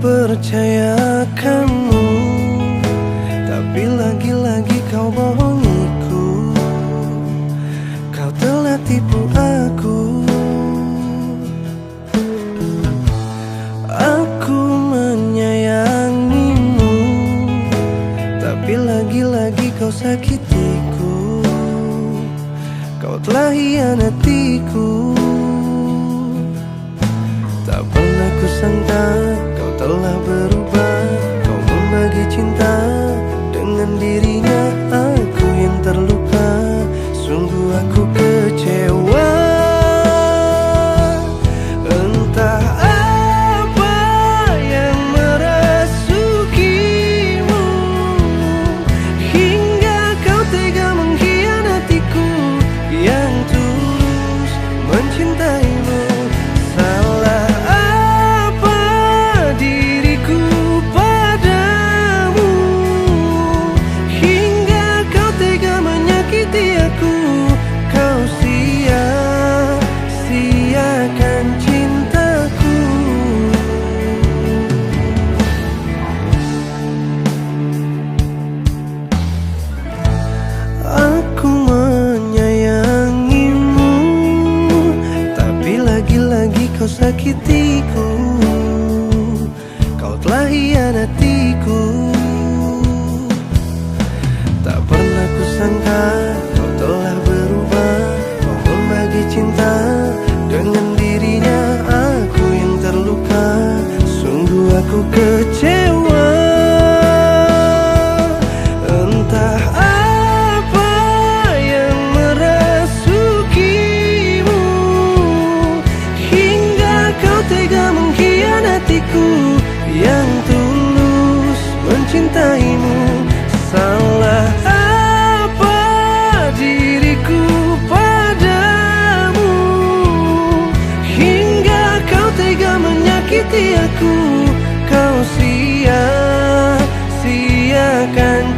percaya kamu, tapi lagi-lagi kau bohongiku. Kau telah tipu aku. Aku menyayangimu, tapi lagi-lagi kau sakitiku. Kau telah hianatiku. Tak pernah kusangka kau telah berubah. Kau membagi cinta dengan dirinya. Aku yang terluka, sungguh aku kecewa. Entah apa yang merasukimu, hingga kau tega mengkhianatiku yang tulus mencintaimu. Salah apa diriku padamu, hingga kau tega menyakiti aku. Kau sia-siakan cintaku. Aku menyayangimu, tapi lagi-lagi kau sakitiku. Kau telah hianatiku. Tak pernah kusangka kau telah berubah. Kau membagi cinta dengan dirinya. Aku yang terluka, sungguh aku kecewa. Entah apa yang merasukimu, hingga kau tega mengkhianatiku yang tulus mencintaimu. Salah apa diriku padamu, hingga kau tega menyakiti aku. Kau sia-siakan